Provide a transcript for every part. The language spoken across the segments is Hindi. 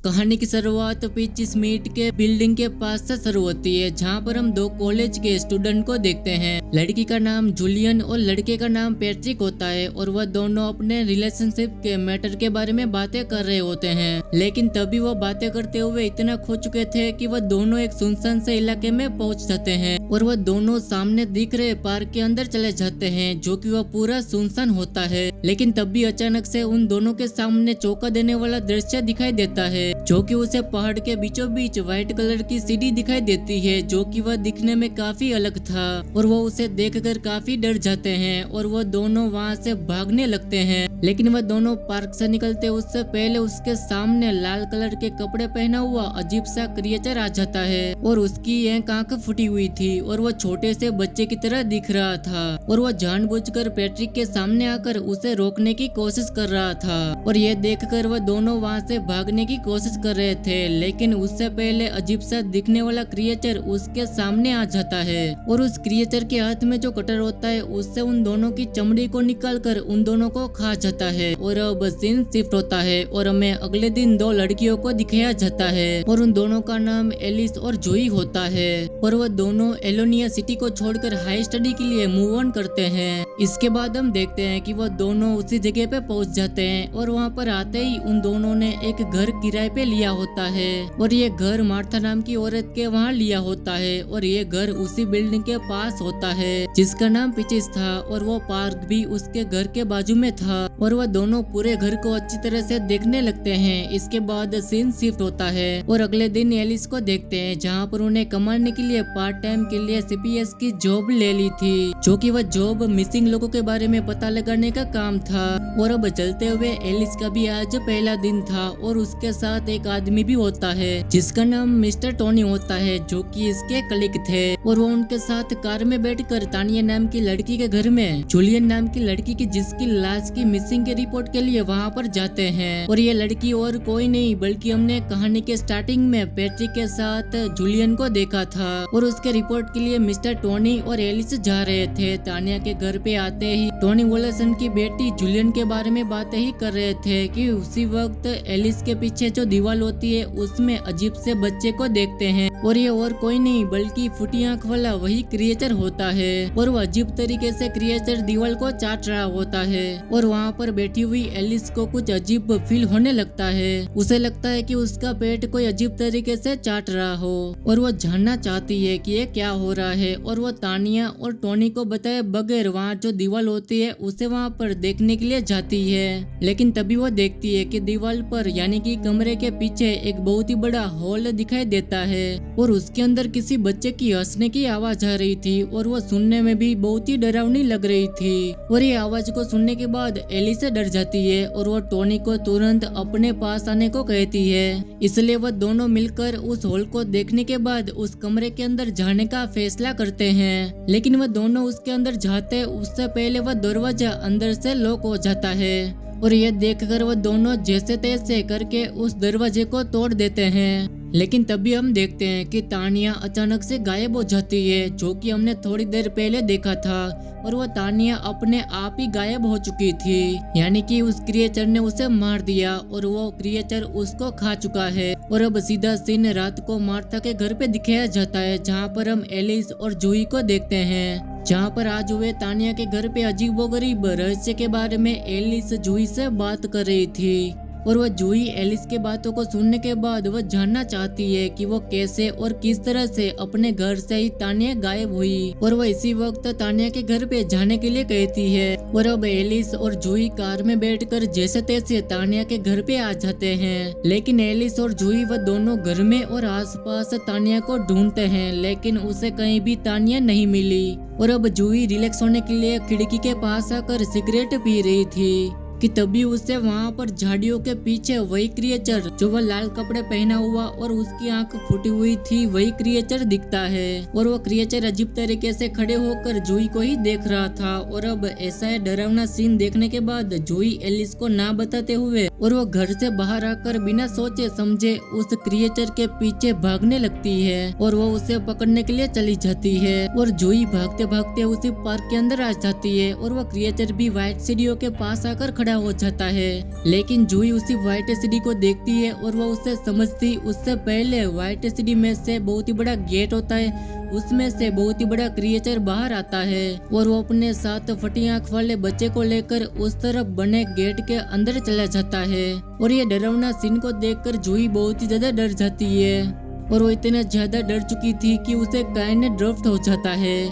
कहानी की शुरुआत 25 मिनट के बिल्डिंग के पास से शुरू होती है, जहाँ पर हम दो कॉलेज के स्टूडेंट को देखते हैं। लड़की का नाम जूलियन और लड़के का नाम पैट्रिक होता है और वह दोनों अपने रिलेशनशिप के मैटर के बारे में बातें कर रहे होते हैं। लेकिन तभी वो बातें करते हुए इतना खो चुके थे कि वह दोनों एक सुनसान से इलाके में पहुंच जाते हैं और वह दोनों सामने दिख रहे पार्क के अंदर चले जाते हैं, जो कि वह पूरा सुनसान होता है। लेकिन तभी अचानक से उन दोनों के सामने चौंका देने वाला दृश्य दिखाई देता है, जो कि उसे पहाड़ के बीचों बीच व्हाइट कलर की सीढ़ी दिखाई देती है, जो कि वह दिखने में काफी अलग था और वो उसे देखकर काफी डर जाते हैं और वो दोनों वहां से भागने लगते हैं। लेकिन वह दोनों पार्क से निकलते उससे पहले उसके सामने लाल कलर के कपड़े पहना हुआ अजीब सा क्रिएचर आ जाता है और उसकी एक आंख फूटी हुई थी और वह छोटे से बच्चे की तरह दिख रहा था और वह जानबूझकर पैट्रिक के सामने आकर उसे रोकने की कोशिश कर रहा था। और ये देखकर वह दोनों वहां से भागने की कोशिश कर रहे थे, लेकिन उससे पहले अजीब सा दिखने वाला क्रिएचर उसके सामने आ जाता है और उस क्रिएचर के हाथ में जो कटर होता है उससे उन दोनों की चमड़ी को निकालकर उन दोनों को खा जाता है। और अब सीन शिफ्ट होता है और हमें अगले दिन दो लड़कियों को दिखाया जाता है और उन दोनों का नाम एलिस और जूही होता है और वह दोनों एलोनिया सिटी को छोड़कर हाई स्टडी के लिए मूव ऑन करते हैं। इसके बाद हम देखते हैं कि वह दोनों उसी जगह पे पहुंच जाते हैं और वहां पर आते ही उन दोनों ने एक घर किराए पे लिया होता है और ये घर मार्था नाम की औरत के वहाँ लिया होता है और ये घर उसी बिल्डिंग के पास होता है जिसका नाम पिचिस था और वो पार्क भी उसके घर के बाजू में था और वह दोनों पूरे घर को अच्छी तरह से देखने लगते हैं। इसके बाद सीन शिफ्ट होता है और अगले दिन एलिस को देखते हैं, जहाँ पर उन्हें कमाने के लिए पार्ट टाइम के लिए सीपीएस की जॉब ले ली थी, जो कि वह जॉब मिसिंग लोगों के बारे में पता लगाने का काम था। और अब चलते हुए एलिस का भी आज पहला दिन था और उसके साथ एक आदमी भी होता है जिसका नाम मिस्टर टोनी होता है, जो कि इसके कलीग थे और वो उनके साथ कार में बैठकर तानिया नाम की लड़की के घर में जूलियन नाम की लड़की की जिसकी लाश की मिसिंग के रिपोर्ट के लिए वहाँ पर जाते हैं। और ये लड़की और कोई नहीं बल्कि हमने कहानी के स्टार्टिंग में पैट्रिक के साथ जूलियन को देखा था और उसके रिपोर्ट के लिए मिस्टर टोनी और एलिस जा रहे थे। तानिया के घर पे आते ही टोनी वॉलसन की बेटी जूलियन के बारे में बातें ही कर रहे थे कि उसी वक्त एलिस के पीछे जो दीवार होती है उसमें अजीब से बच्चे को देखते हैं और ये और कोई नहीं बल्कि फुटी आंख वाला वही क्रिएचर होता है और वो अजीब तरीके से क्रिएचर दीवार को चाट रहा होता है। और वहाँ पर बैठी हुई एलिस को कुछ अजीब फील होने लगता है, उसे लगता है कि उसका पेट कोई अजीब तरीके से चाट रहा हो और वो जानना चाहती है कि ये क्या हो रहा है और वो तानिया और टोनी को बताए बगैर वहाँ जो दीवार होती है उसे वहाँ पर देखने के लिए जाती है। लेकिन तभी वो देखती है कि दीवार पर यानी कि कमरे के पीछे एक बहुत ही बड़ा हॉल दिखाई देता है और उसके अंदर किसी बच्चे की हंसने की आवाज आ रही थी और वो सुनने में भी बहुत ही डरावनी लग रही थी। और ये आवाज को सुनने के बाद एलिस डर जाती है और वो टोनी को तुरंत अपने पास आने को कहती है। इसलिए वह दोनों मिलकर उस हॉल को देखने के बाद उस कमरे के अंदर जाने का फैसला करते हैं। लेकिन वह दोनों उसके अंदर जाते उससे पहले वह दरवाजा अंदर से लॉक हो जाता है और यह देखकर वह दोनों जैसे तैसे करके उस दरवाजे को तोड़ देते हैं। लेकिन तभी हम देखते हैं कि तानिया अचानक से गायब हो जाती है, जो कि हमने थोड़ी देर पहले देखा था और वो तानिया अपने आप ही गायब हो चुकी थी, यानी कि उस क्रिएचर ने उसे मार दिया और वो क्रिएचर उसको खा चुका है। और अब सीधा सीन रात को मार्था के घर पे दिखाया जाता है, जहाँ पर हम एलिस और जूही को देखते हैं, जहाँ पर आज हुए तानिया के घर पे अजीबोगरीब रहस्य के बारे में एलिस जूही से बात कर रही थी। और वह जूही एलिस के बातों को सुनने के बाद वह जानना चाहती है कि वो कैसे और किस तरह से अपने घर से ही तानिया गायब हुई और वह इसी वक्त तानिया के घर पे जाने के लिए कहती है। और अब एलिस और जूही कार में बैठकर जैसे तैसे तानिया के घर पे आ जाते हैं। लेकिन एलिस और जूही वह दोनों घर में और आसपास तानिया को ढूंढते हैं, लेकिन उसे कहीं भी तानिया नहीं मिली। और अब जूही रिलैक्स होने के लिए खिड़की के पास आकर सिगरेट पी रही थी कि तभी उसे वहाँ पर झाड़ियों के पीछे वही क्रिएचर जो वह लाल कपड़े पहना हुआ और उसकी आंख फूटी हुई थी वही क्रिएचर दिखता है। और वो क्रिएचर अजीब तरीके से खड़े होकर जूही को ही देख रहा था। और अब ऐसा डरावना सीन देखने के बाद जूही एलिस को ना बताते हुए और वो घर से बाहर आकर बिना सोचे समझे उस क्रिएचर के पीछे भागने लगती है और वो उसे पकड़ने के लिए चली जाती है। और जूही भागते भागते उसी पार्क के अंदर आ जाती है और वो क्रिएचर भी व्हाइट सीढ़ियों के पास आकर खड़ा हो जाता है। लेकिन जूही उसी व्हाइट एसिडी को देखती है और वो उससे समझती उससे पहले व्हाइट एसिडी में से बहुत ही बड़ा गेट होता है, उसमें से बहुत ही बड़ा क्रिएचर बाहर आता है और वो अपने साथ फटी आंख वाले बच्चे को लेकर उस तरफ बने गेट के अंदर चला जाता है। और ये डरावना सीन को देखकर जूही बहुत ही ज्यादा डर जाती है और वो इतना ज्यादा डर चुकी थी कि उसे काइनेट ड्राफ्ट हो जाता है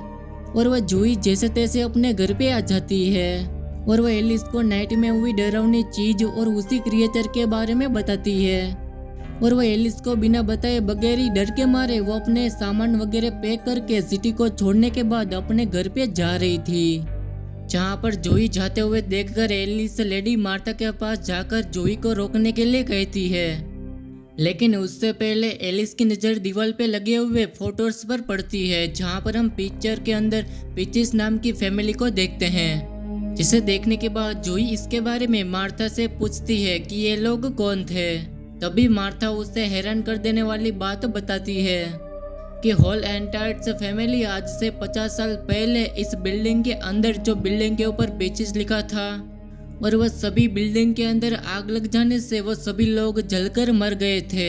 और वह जूही जैसे तैसे अपने घर पे आ जाती है और वह एलिस को नाइट में हुई डरावनी चीज और उसी क्रिएचर के बारे में बताती है और वह एलिस को बिना बताए बगैर ही डर के मारे वो अपने सामान वगैरह पैक करके सिटी को छोड़ने के बाद अपने घर पे जा रही थी। जहाँ पर जूही जाते हुए देखकर एलिस लेडी मार्था के पास जाकर जूही को रोकने के लिए कहती है, लेकिन उससे पहले एलिस की नज़र दीवार पे लगे हुए फोटोज पर पड़ती है जहाँ पर हम पिक्चर के अंदर पीचिस नाम की फैमिली को देखते हैं, जिसे देखने के बाद जूही इसके बारे में मार्था से पूछती है कि ये लोग कौन थे। तभी मार्था उससे हैरान कर देने वाली बात बताती है कि होल एंटायर्स फैमिली आज से 50 साल पहले इस बिल्डिंग के अंदर जो बिल्डिंग के ऊपर पीचिस लिखा था और वह सभी बिल्डिंग के अंदर आग लग जाने से वो सभी लोग जलकर मर गए थे।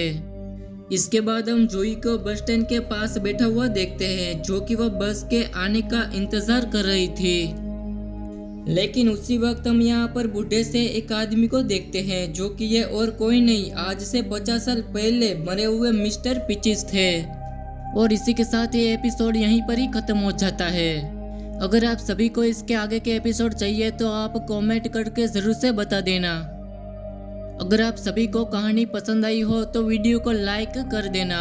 इसके बाद हम जूही को बस स्टैंड के पास बैठा हुआ देखते हैं जो कि वह बस के आने का इंतजार कर रही थी। लेकिन उसी वक्त हम यहाँ पर बूढ़े से एक आदमी को देखते हैं जो कि ये और कोई नहीं आज से 50 साल पहले मरे हुए मिस्टर पीचिस थे। और इसी के साथ ये एपिसोड यहीं पर ही खत्म हो जाता है। अगर आप सभी को इसके आगे के एपिसोड चाहिए तो आप कमेंट करके जरूर से बता देना। अगर आप सभी को कहानी पसंद आई हो तो वीडियो को लाइक कर देना।